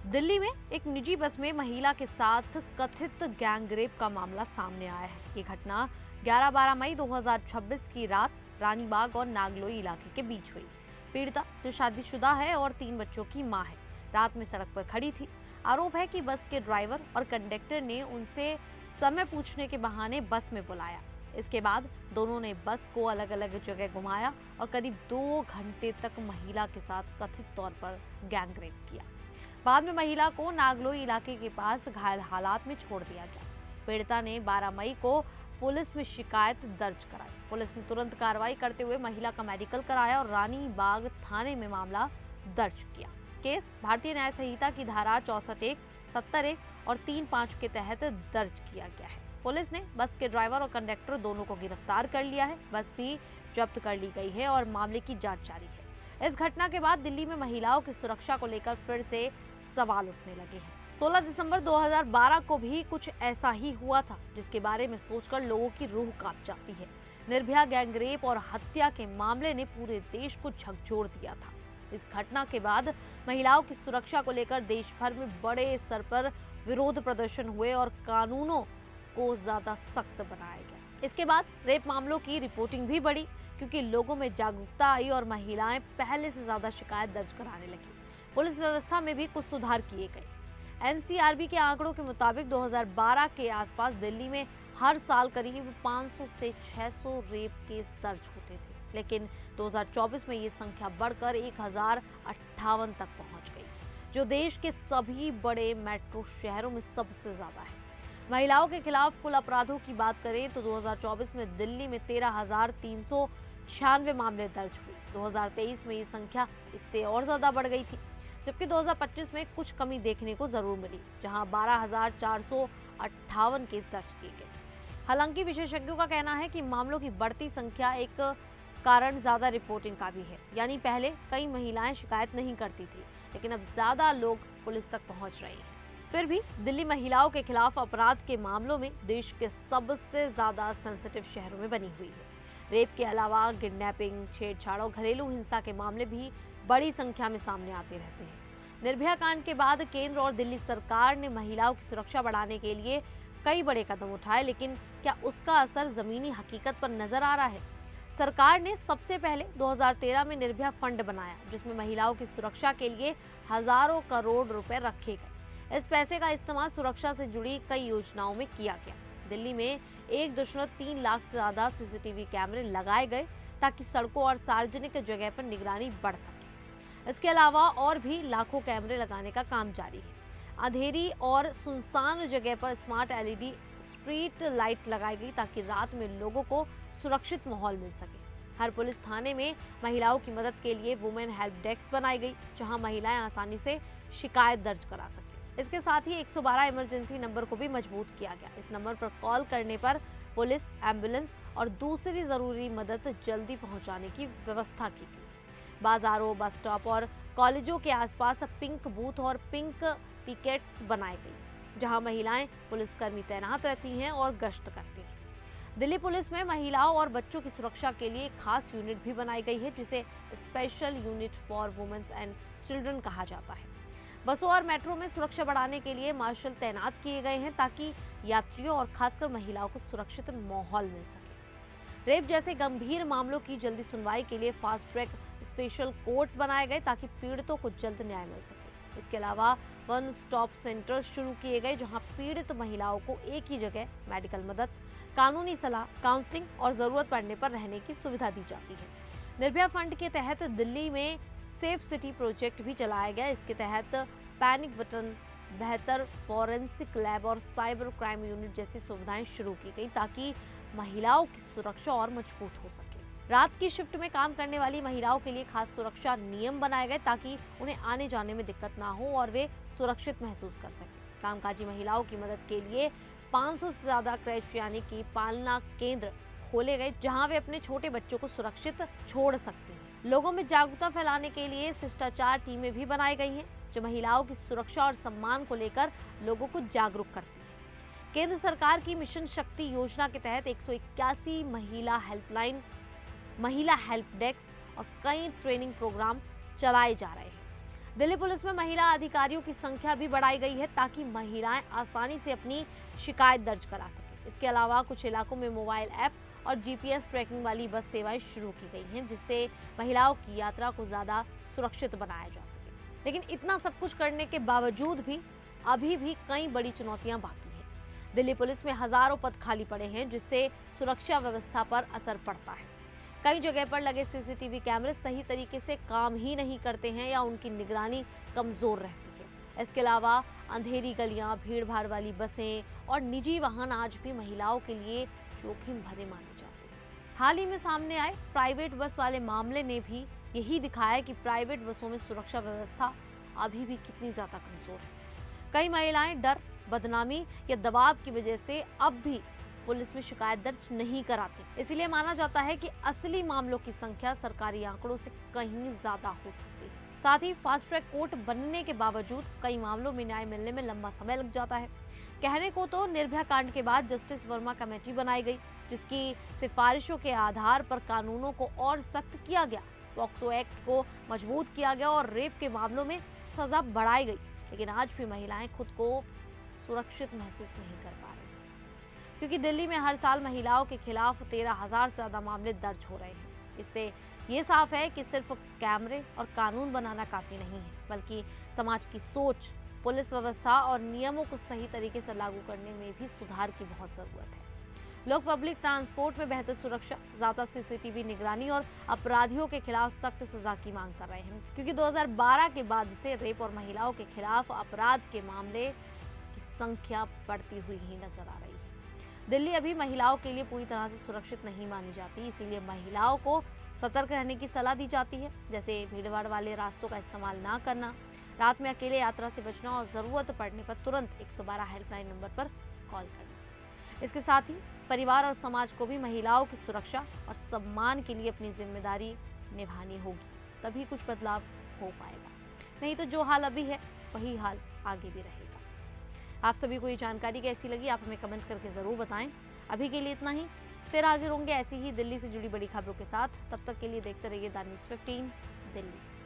दिल्ली में एक निजी बस में महिला के साथ कथित गैंगरेप का मामला सामने आया है। ये घटना 11-12 मई 2026 की रात रानीबाग और नागलोई इलाके के बीच हुई। पीड़िता, जो शादीशुदा है और 3 बच्चों की मां है, रात में सड़क पर खड़ी थी। आरोप है कि बस के ड्राइवर और कंडक्टर ने उनसे समय पूछने के बहाने बस में बुलाया। इसके बाद दोनों ने बस को अलग अलग जगह घुमाया और करीब 2 घंटे तक महिला के साथ कथित तौर पर गैंगरेप किया। बाद में महिला को नागलोई इलाके के पास घायल हालात में छोड़ दिया गया। पीड़िता ने 12 मई को पुलिस में शिकायत दर्ज कराई। पुलिस ने तुरंत कार्रवाई करते हुए महिला का मेडिकल कराया और रानीबाग थाने में मामला दर्ज किया। केस भारतीय न्याय संहिता की धारा 64(1), 70(1) और 3(5) के तहत दर्ज किया गया है। पुलिस ने बस के ड्राइवर और कंडक्टर दोनों को गिरफ्तार कर लिया है। बस भी जब्त कर ली गई है और मामले की जांच जारी है। इस घटना के बाद दिल्ली में महिलाओं की सुरक्षा को लेकर फिर से सवाल उठने लगे हैं। 16 दिसंबर 2012 को भी कुछ ऐसा ही हुआ था, जिसके बारे में सोचकर लोगों की रूह कांप जाती है। निर्भया गैंगरेप और हत्या के मामले ने पूरे देश को झकझोर दिया था। इस घटना के बाद महिलाओं की सुरक्षा को लेकर देश भर में बड़े स्तर पर विरोध प्रदर्शन हुए और कानूनों को ज्यादा सख्त बनाया गया। इसके बाद रेप मामलों की रिपोर्टिंग भी बढ़ी, क्योंकि लोगों में जागरूकता आई और महिलाएं पहले से ज्यादा शिकायत दर्ज कराने लगी। पुलिस व्यवस्था में भी कुछ सुधार किए गए। एनसीआरबी के आंकड़ों के मुताबिक 2012 के आसपास दिल्ली में हर साल करीब 500 से 600 रेप केस दर्ज होते थे, लेकिन 2024 में ये संख्या बढ़कर 1058 तक पहुंच गई, जो देश के सभी बड़े मेट्रो शहरों में सबसे ज्यादा है। महिलाओं के खिलाफ कुल अपराधों की बात करें तो 2024 में दिल्ली में 13,396 मामले दर्ज हुए। 2023 में ये संख्या इससे और ज्यादा बढ़ गई थी, जबकि 2025 में कुछ कमी देखने को जरूर मिली, जहां 12,458 केस दर्ज किए गए। हालांकि विशेषज्ञों का कहना है कि मामलों की बढ़ती संख्या एक कारण ज्यादा रिपोर्टिंग का भी है। यानी पहले कई महिलाएं शिकायत नहीं करती थी, लेकिन अब ज्यादा लोग पुलिस तक पहुंच रहे हैं। फिर भी दिल्ली महिलाओं के खिलाफ अपराध के मामलों में देश के सबसे ज्यादा सेंसिटिव शहरों में बनी हुई है। रेप के अलावा किडनैपिंग, छेड़छाड़ और घरेलू हिंसा के मामले भी बड़ी संख्या में सामने आते रहते हैं। निर्भया कांड के बाद केंद्र और दिल्ली सरकार ने महिलाओं की सुरक्षा बढ़ाने के लिए कई बड़े कदम उठाए, लेकिन क्या उसका असर जमीनी हकीकत पर नजर आ रहा है? सरकार ने सबसे पहले 2013 में निर्भया फंड बनाया, जिसमें महिलाओं की सुरक्षा के लिए हजारों करोड़ रुपए रखे गए। इस पैसे का इस्तेमाल सुरक्षा से जुड़ी कई योजनाओं में किया गया। दिल्ली में 1.3 लाख से ज्यादा सीसीटीवी कैमरे लगाए गए, ताकि सड़कों और सार्वजनिक जगह पर निगरानी बढ़ सके। इसके अलावा और भी लाखों कैमरे लगाने का काम जारी है। अंधेरी और सुनसान जगह पर स्मार्ट एलईडी स्ट्रीट लाइट लगाई गई, ताकि रात में लोगों को सुरक्षित माहौल मिल सके। हर पुलिस थाने में महिलाओं की मदद के लिए वुमेन हेल्प डेस्क बनाई गई, जहां महिलाएं आसानी से शिकायत दर्ज करा सके। इसके साथ ही 112 इमरजेंसी नंबर को भी मजबूत किया गया। इस नंबर पर कॉल करने पर पुलिस, एम्बुलेंस और दूसरी जरूरी मदद जल्दी पहुंचाने की व्यवस्था की गई। बाजारों, बस स्टॉप और कॉलेजों के आसपास पिंक बूथ और पिंक पिकेट्स बनाए गए, जहां महिलाएं पुलिसकर्मी तैनात रहती हैं और गश्त करती हैं। दिल्ली पुलिस में महिलाओं और बच्चों की सुरक्षा के लिए एक खास यूनिट भी बनाई गई है, जिसे special unit for womens and children कहा जाता है। बसों और मेट्रो में सुरक्षा बढ़ाने के लिए मार्शल तैनात किए गए हैं, ताकि यात्रियों और खासकर महिलाओं को सुरक्षित माहौल मिल सके। रेप जैसे गंभीर मामलों की जल्दी सुनवाई के लिए फास्ट ट्रैक स्पेशल कोर्ट बनाए गए, ताकि पीड़ितों को जल्द न्याय मिल सके। इसके अलावा वन स्टॉप सेंटर शुरू किए गए, जहां पीड़ित महिलाओं को एक ही जगह मेडिकल मदद, कानूनी सलाह, काउंसलिंग और जरूरत पड़ने पर रहने की सुविधा दी जाती है। निर्भया फंड के तहत दिल्ली में सेफ सिटी प्रोजेक्ट भी चलाया गया। इसके तहत पैनिक बटन, बेहतर फॉरेंसिक लैब और साइबर क्राइम यूनिट जैसी सुविधाएं शुरू की गई, ताकि महिलाओं की सुरक्षा और मजबूत हो सके। रात की शिफ्ट में काम करने वाली महिलाओं के लिए खास सुरक्षा नियम बनाए गए, ताकि उन्हें आने जाने में दिक्कत ना हो और वे सुरक्षित महसूस कर सकें। कामकाजी महिलाओं की मदद के लिए 500 से ज्यादा क्रैच यानी कि पालना केंद्र खोले गए, जहां वे अपने छोटे बच्चों को सुरक्षित छोड़ सकती हैं। लोगों में जागरूकता फैलाने के लिए शिष्टाचार टीमें भी बनाई गई हैं, जो महिलाओं की सुरक्षा और सम्मान को लेकर लोगों को जागरूक करती है। केंद्र सरकार की मिशन शक्ति योजना के तहत 181 महिला हेल्पलाइन, महिला हेल्प डेस्क और कई ट्रेनिंग प्रोग्राम चलाए जा रहे हैं। दिल्ली पुलिस में महिला अधिकारियों की संख्या भी बढ़ाई गई है ताकि महिलाएं आसानी से अपनी शिकायत दर्ज करा सकें। इसके अलावा कुछ इलाकों में मोबाइल ऐप और जीपीएस ट्रैकिंग वाली बस सेवाएं शुरू की गई हैं, जिससे महिलाओं की यात्रा को ज्यादा सुरक्षित बनाया जा सके। लेकिन इतना सब कुछ करने के बावजूद भी अभी भी कई बड़ी चुनौतियां बाकी हैं। दिल्ली पुलिस में हजारों पद खाली पड़े हैं, जिससे सुरक्षा व्यवस्था पर असर पड़ता है। कई जगह पर लगे सीसीटीवी कैमरे सही तरीके से काम ही नहीं करते हैं या उनकी निगरानी कमजोर रहती है। इसके अलावा अंधेरी गलियां, भीड़ भाड़ वाली बसें और निजी वाहन आज भी महिलाओं के लिए जोखिम भरे माने जाते हैं। हाल ही में सामने आए प्राइवेट बस वाले मामले ने भी यही दिखाया कि प्राइवेट बसों में सुरक्षा व्यवस्था अभी भी कितनी ज्यादा कमजोर है। कई महिलाएं डर, बदनामी या दबाव की वजह से अब भी पुलिस में शिकायत दर्ज नहीं कराती। इसीलिए माना जाता है कि असली मामलों की संख्या सरकारी आंकड़ों से कहीं ज्यादा हो सकती है। साथ ही फास्ट ट्रैक कोर्ट बनने के बावजूद कई मामलों में न्याय मिलने में लंबा समय लग जाता है। कहने को तो निर्भया कांड के बाद जस्टिस वर्मा कमेटी बनाई गई, जिसकी सिफारिशों के आधार पर कानूनों को और सख्त किया गया, पॉक्सो एक्ट को मजबूत किया गया और रेप के मामलों में सजा बढ़ाई गई। लेकिन आज भी महिलाएं खुद को सुरक्षित महसूस नहीं कर पा रही, क्योंकि दिल्ली में हर साल महिलाओं के खिलाफ 13,000 से ज्यादा मामले दर्ज हो रहे हैं। इससे ये साफ है कि सिर्फ कैमरे और कानून बनाना काफी नहीं है, बल्कि समाज की सोच, पुलिस व्यवस्था और नियमों को सही तरीके से लागू करने में भी सुधार की बहुत जरूरत है। लोग पब्लिक ट्रांसपोर्ट में बेहतर सुरक्षा, ज्यादा सीसीटीवी निगरानी और अपराधियों के खिलाफ सख्त सजा की मांग कर रहे हैं, क्योंकि 2012 के बाद से रेप और महिलाओं के खिलाफ अपराध के मामले की संख्या बढ़ती हुई ही नजर आ रही है। दिल्ली अभी महिलाओं के लिए पूरी तरह से सुरक्षित नहीं मानी जाती, इसीलिए महिलाओं को सतर्क रहने की सलाह दी जाती है, जैसे भीड़भाड़ वाले रास्तों का इस्तेमाल ना करना, रात में अकेले यात्रा से बचना और जरूरत पड़ने पर तुरंत 112 हेल्पलाइन नंबर पर कॉल करना। इसके साथ ही परिवार और समाज को भी महिलाओं की सुरक्षा और सम्मान के लिए अपनी जिम्मेदारी निभानी होगी, तभी कुछ बदलाव हो पाएगा। नहीं तो जो हाल अभी है वही हाल आगे भी रहेगा। आप सभी को ये जानकारी कैसी लगी, आप हमें कमेंट करके ज़रूर बताएं। अभी के लिए इतना ही, फिर हाजिर होंगे ऐसी ही दिल्ली से जुड़ी बड़ी खबरों के साथ। तब तक के लिए देखते रहिए द न्यूज़ 15 दिल्ली।